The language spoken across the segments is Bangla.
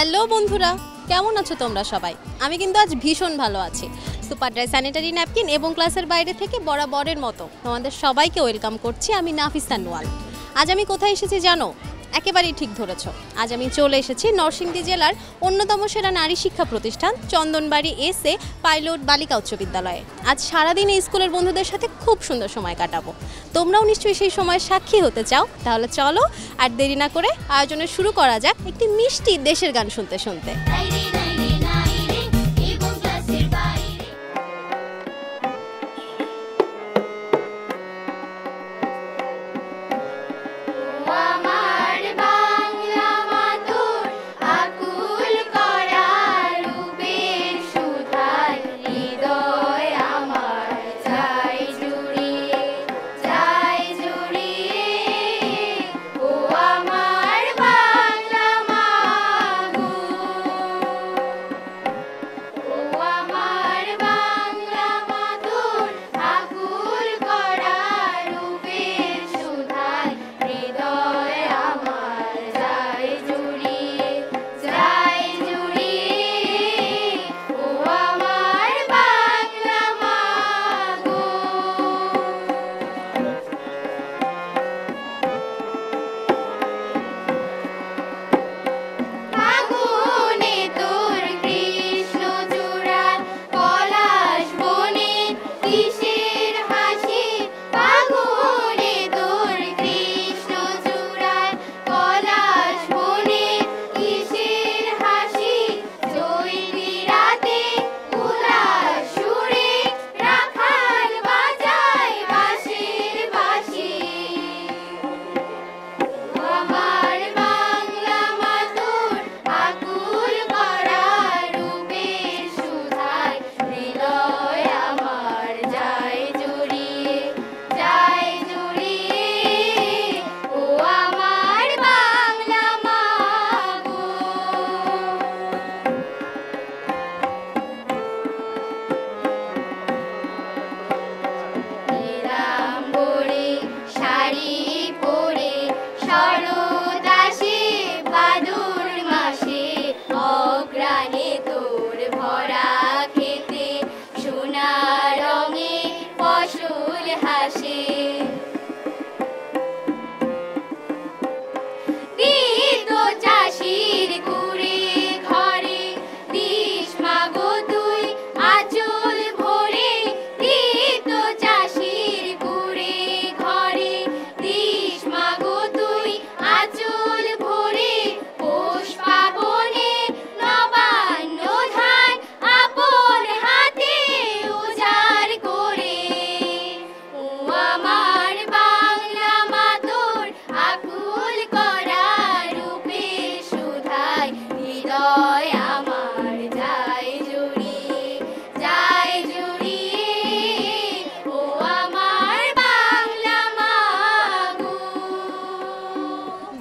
হ্যালো বন্ধুরা, কেমন আছো তোমরা সবাই? আমি কিন্তু আজ ভীষণ ভালো আছি। সুপার ড্রাই স্যানিটারি ন্যাপকিন এবং ক্লাসের বাইরে থেকে বরাবরের মতো তোমাদের সবাইকে ওয়েলকাম করছি। আমি নাফিসা নোয়াল। আজ আমি কোথায় এসেছি জানো? একেবারেই ঠিক ধরেছ, আজ আমি চলে এসেছি নরসিংদী জেলার অন্যতম সেরা নারী শিক্ষা প্রতিষ্ঠান চন্দনবাড়ি এসএ পাইলট বালিকা উচ্চ বিদ্যালয়ে। আজ সারাদিন এই স্কুলের বন্ধুদের সাথে খুব সুন্দর সময় কাটাবো। তোমরাও নিশ্চয়ই সেই সময় সাক্ষী হতে চাও। তাহলে চলো আর দেরি না করে আয়োজনে শুরু করা যাক একটি মিষ্টি দেশের গান শুনতে শুনতে।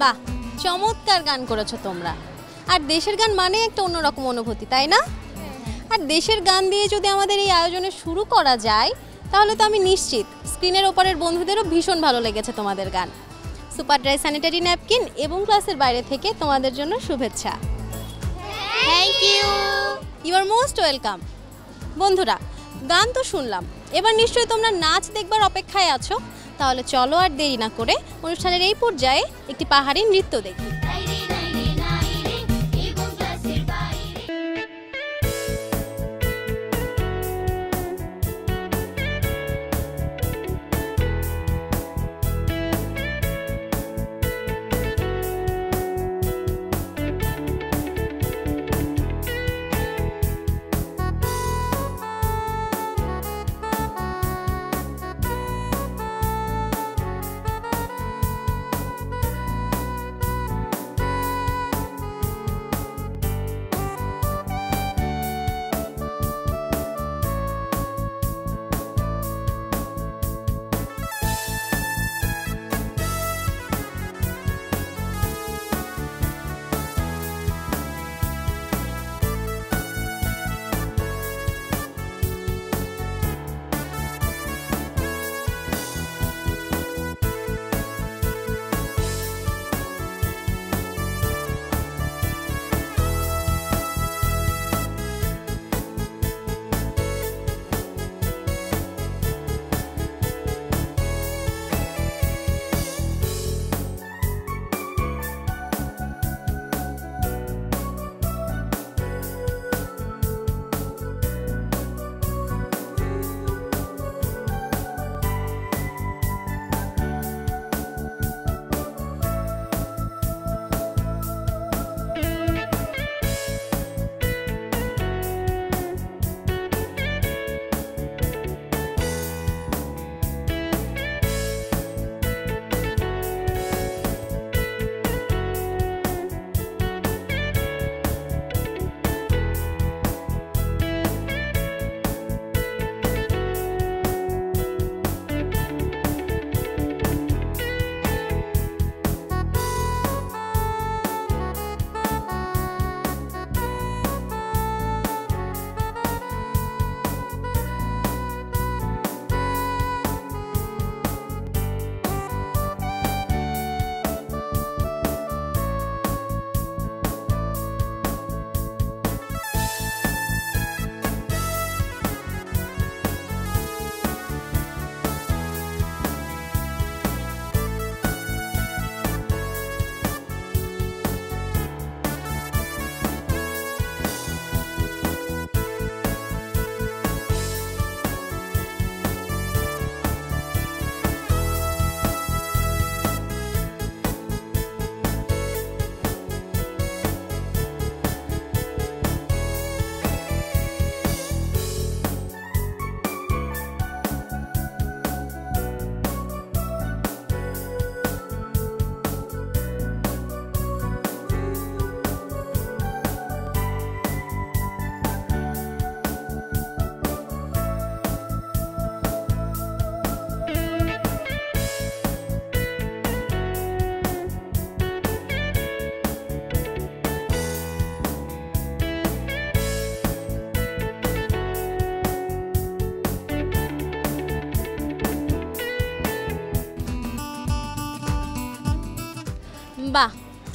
বাহ, চমৎকার গান করেছো তোমরা। আর দেশের গান মানে একটা অন্যরকম অনুভূতি, তাই না? আর দেশের গান দিয়ে যদি আমাদের এই আয়োজনে শুরু করা যায় তাহলে তো আমি নিশ্চিত স্ক্রিনের ওপরের বন্ধুদেরও ভীষণ ভালো লেগেছে তোমাদের গান। সুপার ড্রাই স্যানিটারি ন্যাপকিন এবং ক্লাসের বাইরে থেকে তোমাদের জন্য শুভেচ্ছা। Thank you. You are most welcome. বন্ধুরা, গান তো শুনলাম, এবার নিশ্চয়ই তোমরা নাচ দেখবার অপেক্ষায় আছো। তাহলে চলো আর দেরি না করে অনুষ্ঠানের এই পর্যায়ে একটি পাহাড়ি নৃত্য দেখি।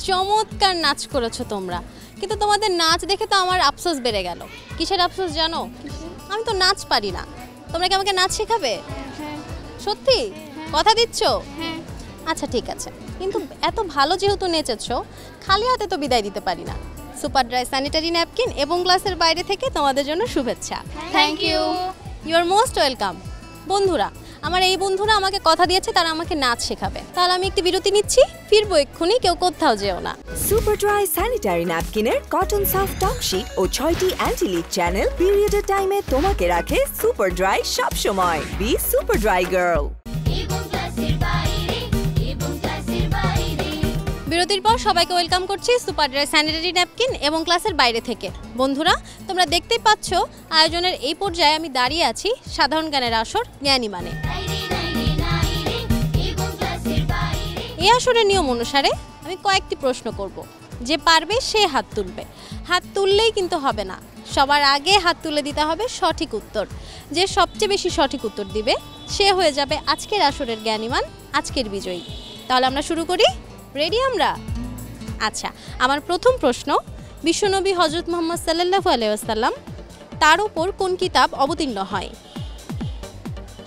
চমৎকার নাচ করেছো তোমরা, কিন্তু তোমাদের নাচ দেখে তো আমার আফসোস বেড়ে গেল। কিসের আফসোস জানো? আমি তো নাচ পারি না। তোমরা কি আমাকে নাচ শেখাবে? সত্যি কথা দিচ্ছ? আচ্ছা ঠিক আছে, কিন্তু এত ভালো যেহেতু নেচেছো, খালি হাতে তো বিদায় দিতে পারি না। সুপার ড্রাই স্যানিটারি ন্যাপকিন এবং ক্লাসের বাইরে থেকে তোমাদের জন্য শুভেচ্ছা। Thank you. You are most welcome. বন্ধুরা, আমার এই বন্ধুরা আমাকে কথা দিয়েছে তারা আমাকে নাচ শেখাবে। তাহলে আমি একটু বিরতি নিচ্ছি, ফিরবো এক্ষুনি, কেউ কোথাও যেও না। সুপার ড্রাই স্যানিটারি ন্যাপকিনের কটন সফট টক শীট ও 6টি অ্যান্টি লিক চ্যানেল পিরিয়ডের টাইমে তোমাকে রাখে সুপার ড্রাই সব সময়। Be super dry girl. বিরতির পর সবাইকে ওয়েলকাম করছি সুপার ড্রাই স্যানিটারি ন্যাপকিন এবং ক্লাসের বাইরে থেকে। বন্ধুরা, তোমরা দেখতেই পাচ্ছ আয়োজনের এই পর্যায়ে আমি দাঁড়িয়ে আছি সাধারণ জ্ঞানের আসর জ্ঞানী মানে। এই আসরের নিয়ম অনুসারে আমি কয়েকটি প্রশ্ন করব, যে পারবে সে হাত তুলবে। হাত তুললেই কিন্তু হবে না, সবার আগে হাত তুলে দিতে হবে সঠিক উত্তর। যে সবচেয়ে বেশি সঠিক উত্তর দিবে সে হয়ে যাবে আজকের আসরের জ্ঞানীমান, আজকের বিজয়ী। তাহলে আমরা শুরু করি। রেডি আমরা? আচ্ছা, আমার প্রথম প্রশ্ন, বিশ্বনবী হযরত মুহাম্মদ সাল্লাল্লাহু আলাইহি ওয়াসাল্লাম তার উপর কোন কিতাব অবতীর্ণ হয়?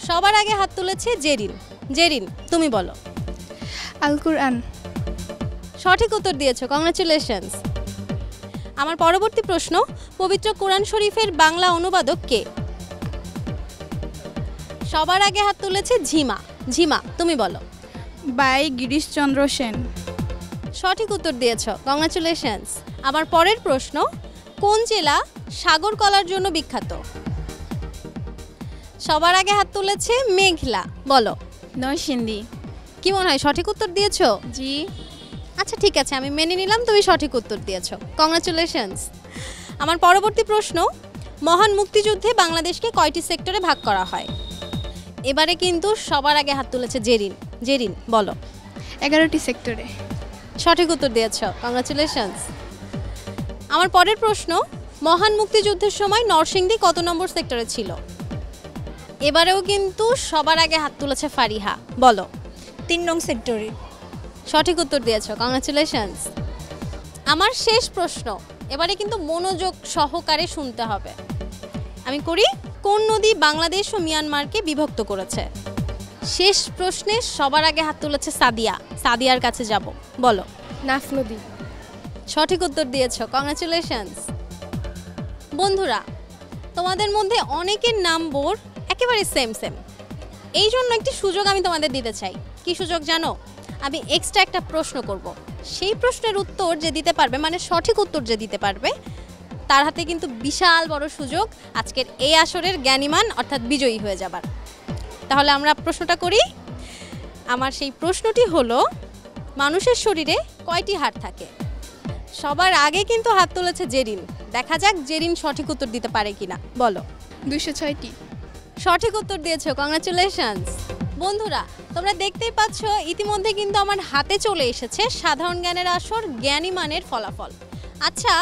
সবার আগে হাত তুলেছে জেরিন। জেরিন, তুমি বলো। আল কুরআন। সঠিক উত্তর দিয়েছো, কংগ্রাচুলেশনস। আমার পরবর্তী প্রশ্ন, পবিত্র কোরআন শরীফের বাংলা অনুবাদক কে? সবার আগে হাত তুলেছে ঝিমা। ঝিমা, তুমি বলো। বাই গিরিশচন্দ্র সেন। সঠিক উত্তর দিয়েছো, কংগ্রাচুলেশনস। আমার পরের প্রশ্ন, কোন জেলা সাগর কলার জন্য বিখ্যাত? সবার আগে হাত তুলেছে মেঘলা, বলো। নরসিংদী। কি মনে হয় সঠিক উত্তর দিয়েছো? জি। আচ্ছা ঠিক আছে, আমি মেনে নিলাম তুমি সঠিক উত্তর দিয়েছো, কংগ্রাচুলেশনস। আমার পরবর্তী প্রশ্ন, মহান মুক্তিযুদ্ধে বাংলাদেশকে কয়টি সেক্টরে ভাগ করা হয়? এবারে কিন্তু সবার আগে হাত তুলেছে জেরিন। জেরিন, বলো। 11টি সেক্টরে। সঠিক উত্তর দিয়েছো, কংগ্রাচুলেশনস। আমার পরের প্রশ্ন, মহান মুক্তিযুদ্ধের সময় নরসিংদী কত নম্বর সেক্টরে ছিল? এবারেও কিন্তু সবার আগে হাত তুলেছে ফারিহা, বলো। 3 নং সেক্টরে। সঠিক উত্তর দিয়েছো, কংগ্রাচুলেশনস। আমার শেষ প্রশ্ন, এবারে কিন্তু মনোযোগ সহকারে শুনতে হবে। আমি করি, কোন নদী বাংলাদেশ ও মিয়ানমারকে বিভক্ত করেছে? শেষ প্রশ্নে সবার আগে হাত তুলেছে সাদিয়া। সাদিয়ার কাছে যাব, বলো। নাফ নদী। সঠিক উত্তর দিয়েছো, কংগ্রাচুলেশনস। বন্ধুরা, তোমাদের মধ্যে অনেকের নাম্বার একেবারে সেম সেম, এই জন্য একটি সুযোগ আমি তোমাদের দিতে চাই। কি সুযোগ জানো? আমি এক্সট্রা একটা প্রশ্ন করব, সেই প্রশ্নের উত্তর যে দিতে পারবে, মানে সঠিক উত্তর যে দিতে পারবে, তার হাতে কিন্তু বিশাল বড় সুযোগ আজকের এই আসরের জ্ঞানীমান অর্থাৎ বিজয়ী হয়ে যাবার। তাহলে আমরা প্রশ্নটা করি। আমার সেই প্রশ্নটি হলো, মানুষের শরীরে কয়টি হাড় থাকে? সবার আগে কিন্তু হাত তুলেছে জেরিন। দেখা যাক জেরিন সঠিক উত্তর দিতে পারে কিনা, বলো। 206টি। সঠিক উত্তর দিয়েছো, কংগ্রাচুলেশনস। বন্ধুরা, তোমরা দেখতেই পাচ্ছ ইতিমধ্যে কিন্তু আমার হাতে চলে এসেছে সাধারণ জ্ঞানের আসর জ্ঞানীমানের ফলাফল। আচ্ছা,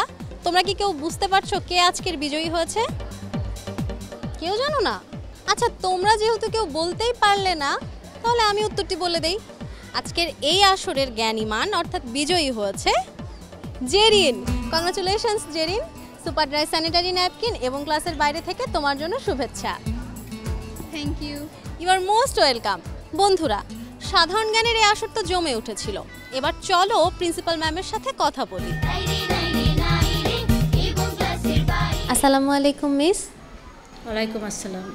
তোমরা কি কেউ বুঝতে পারছো কে আজকের বিজয়ী হয়েছে? কেউ জানো না? আচ্ছা, তোমরা যেহেতু কেউ বলতেই পারলে না, তাহলে আমি উত্তরটি বলে দেই। আজকের এই আসরের জ্ঞানীমান অর্থাৎ বিজয়ী হয়েছে Jerin. Congratulations Jerin. Super dry sanitary napkin এবং ক্লাসের বাইরে থেকে তোমার জন্য শুভেচ্ছা। Thank you. You are most welcome. বন্ধুরা, সাধারণ জ্ঞানের এই আসর তো জমে উঠেছিল। এবার চলো প্রিন্সিপাল ম্যামের সাথে কথা বলি। আসসালামু আলাইকুম মিস। ওয়ালাইকুম আসসালাম।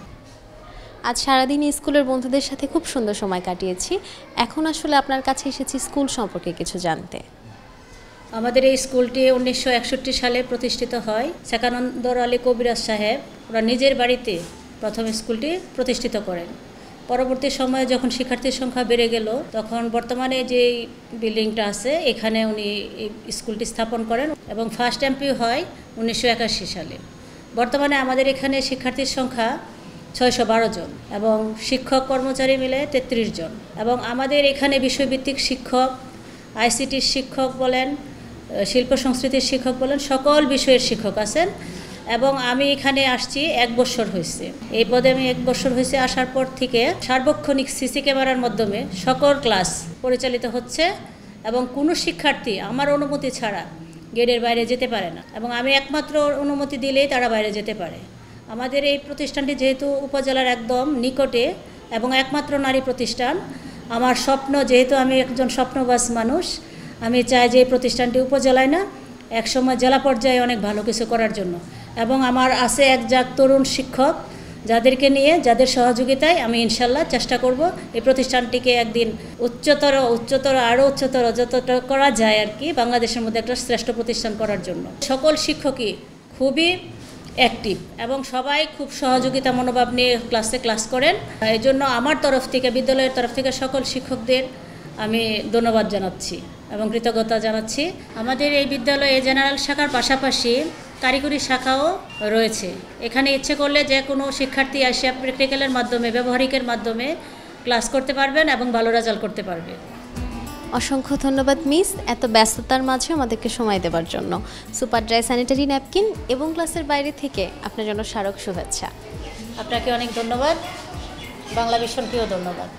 আজ সারাদিন স্কুলের বন্ধুদের সাথে খুব সুন্দর সময় কাটিয়েছি। এখন আসলে আপনার কাছে এসেছি স্কুল সম্পর্কে কিছু জানতে। আমাদের এই স্কুলটি 1961 সালে প্রতিষ্ঠিত হয়। সেকানন্দর আলী কবিরাজ সাহেব ওরা নিজের বাড়িতে প্রথম স্কুলটি প্রতিষ্ঠিত করেন। পরবর্তী সময়ে যখন শিক্ষার্থীর সংখ্যা বেড়ে গেল, তখন বর্তমানে যে বিল্ডিংটা আছে এখানে উনি এই স্কুলটি স্থাপন করেন এবং ফার্স্ট এমপি হয় 1981 সালে। বর্তমানে আমাদের এখানে শিক্ষার্থীর সংখ্যা 612 জন এবং শিক্ষক কর্মচারী মিলে 33 জন। এবং আমাদের এখানে বিষয়ভিত্তিক শিক্ষক, আইসিটির শিক্ষক বলেন, শিল্প সংস্কৃতির শিক্ষক বলেন, সকল বিষয়ের শিক্ষক আছেন। এবং আমি এখানে আসছি 1 বছর হয়েছে। এই পদে আমি 1 বছর হয়েছে। আসার পর থেকে সার্বক্ষণিক সিসি ক্যামেরার মাধ্যমে সকল ক্লাস পরিচালিত হচ্ছে এবং কোনো শিক্ষার্থী আমার অনুমতি ছাড়া গেটের বাইরে যেতে পারে না, এবং আমি একমাত্র অনুমতি দিলেই তারা বাইরে যেতে পারে। আমাদের এই প্রতিষ্ঠানটি যেহেতু উপজেলার একদম নিকটে এবং একমাত্র নারী প্রতিষ্ঠান, আমার স্বপ্ন, যেহেতু আমি একজন স্বপ্নবাজ মানুষ, আমি চাই যে এই প্রতিষ্ঠানটি উপজেলায় না, একসময় জেলা পর্যায়ে অনেক ভালো কিছু করার জন্য। এবং আমার আছে একজাক তরুণ শিক্ষক, যাদেরকে নিয়ে, যাদের সহযোগিতায় আমি ইনশাল্লাহ চেষ্টা করব এই প্রতিষ্ঠানটিকে একদিন উচ্চতর আরও উচ্চতর যতটা করা যায় আর কি, বাংলাদেশের মধ্যে একটা শ্রেষ্ঠ প্রতিষ্ঠান করার জন্য। সকল শিক্ষকই খুবই অ্যাক্টিভ এবং সবাই খুব সহযোগিতা মনোভাব নিয়ে ক্লাস করেন। এই জন্য আমার তরফ থেকে, বিদ্যালয়ের তরফ থেকে সকল শিক্ষকদের আমি ধন্যবাদ জানাচ্ছি এবং কৃতজ্ঞতা জানাচ্ছি। আমাদের এই বিদ্যালয়ে জেনারেল শাখার পাশাপাশি কারিগরি শাখাও রয়েছে। এখানে ইচ্ছে করলে যে কোনো শিক্ষার্থী আসিয়া প্র্যাকটিক্যালের মাধ্যমে, ব্যবহারিকের মাধ্যমে ক্লাস করতে পারবেন এবং ভালো রেজাল্ট করতে পারবে। অসংখ্য ধন্যবাদ মিস, এত ব্যস্ততার মাঝে আমাদেরকে সময় দেওয়ার জন্য। সুপার ড্রাই স্যানিটারি ন্যাপকিন এবং ক্লাসের বাইরে থেকে আপনার জন্য স্মারক শুভেচ্ছা। আপনাকে অনেক ধন্যবাদ, বাংলা ভিশনকেও ধন্যবাদ।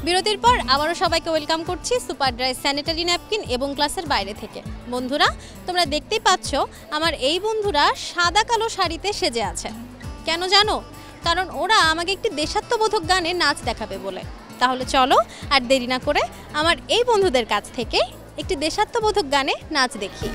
বিরতির পর আবারও সবাইকে ওয়েলকাম করছি সুপার ড্রাই স্যানিটারি ন্যাপকিন এবং ক্লাসের বাইরে থেকে। বন্ধুরা, তোমরা দেখতেই পাচ্ছ আমার এই বন্ধুরা সাদা কালো শাড়িতে সেজে আছে। কেন জানো? কারণ ওরা আমাকে একটি দেশাত্মবোধক গানে নাচ দেখাবে বলে। তাহলে চলো আর দেরি না করে আমার এই বন্ধুদের কাছ থেকে একটি দেশাত্মবোধক গানে নাচ দেখি।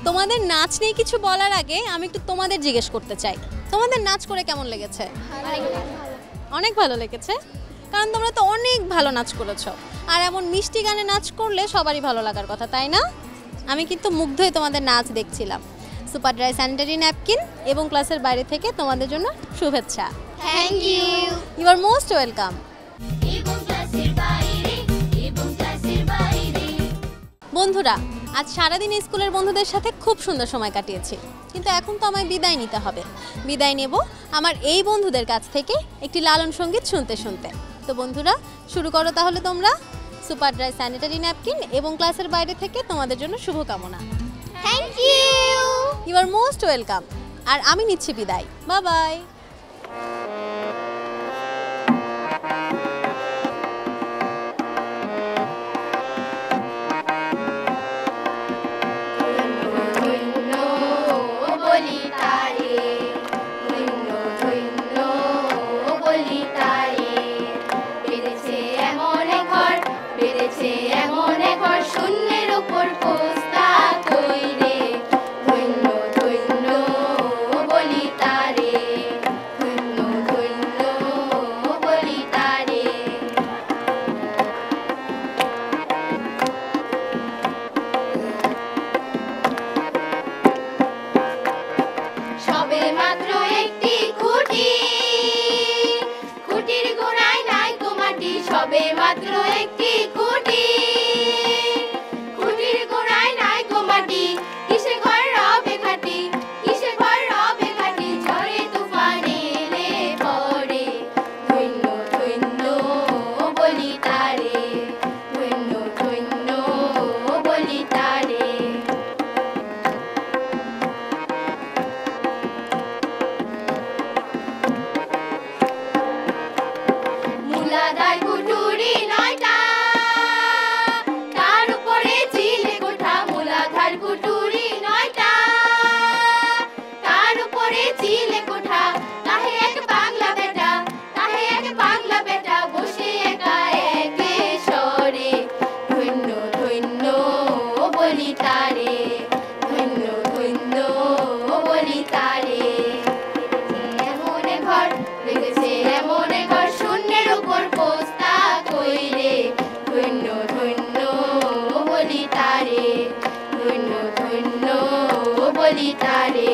তোমাদের নাচ নিয়ে কিছু বলার আগে আমি একটু তোমাদের জিজ্ঞেস করতে চাই, তোমাদের নাচ করে কেমন লেগেছে? অনেক ভালো লেগেছে, কারণ তোমরা তো অনেক ভালো নাচ করেছো, আর এমন মিষ্টি গানে নাচ করলে সবারই ভালো লাগার কথা, তাই না? আমি কিন্তু মুগ্ধ হয়ে তোমাদের নাচ দেখছিলাম। সুপার ড্রাই স্যানিটারি ন্যাপকিন এবং ক্লাসের বাইরে থেকে তোমাদের জন্য শুভেচ্ছা। Thank you. You are most welcome. বন্ধুরা, আজ সারাদিন স্কুলের বন্ধুদের সাথে খুব সুন্দর সময় কাটিয়েছি, কিন্তু এখন তো আমায় বিদায় নিতে হবে। বিদায় নেব আমার এই বন্ধুদের কাছ থেকে একটি লালন সঙ্গীত শুনতে শুনতে। তো বন্ধুরা, শুরু করো তাহলে তোমরা। সুপার ড্রাই স্যানিটারি ন্যাপকিন এবং ক্লাসের বাইরে থেকে তোমাদের জন্য শুভকামনা। Thank you. You are most welcome. আর আমি নিচ্ছি বিদায়। Bye bye. শূন্যের উপর পোস্তা কইরে ধন্য ধন্য বলি তারে, ধন্য ধন্য বলি তারে। সবে মাত্র একটি খুঁটি, খুঁটির গোড়ায় নাই তো মাটি। সবে মাত্র একটি খুঁটি, খুঁটির গোড়ায় নাই তো মাটি। কিসে ঘর রবে খাটি, কিসে ঘর রবে খাটি। ঝড়ে তুফানে এলে পড়ে ধন্য ধন্য বলি তারে, ধন্য ধন্য বলি তারে। মূলাধার কুটুরি নয়টা, তার উপরে চিলে কোঠা। মূলাধার কুটুরি নয়টা, তার উপরে চিলে কোঠা। তাহে এক পাগলা বেটা, তাহে এক পাগলা বেটা বসে একা একে সরে ধন্য ধন্য বলি তারে, ধন্য ধন্য বলি তারে। এমন ঘর রেখেছে, এমন ঘর শূন্যের উপর পোস্তা কইরে ধন্য ধন্য বলি তারে, ধন্য ধন্য বলি তারে।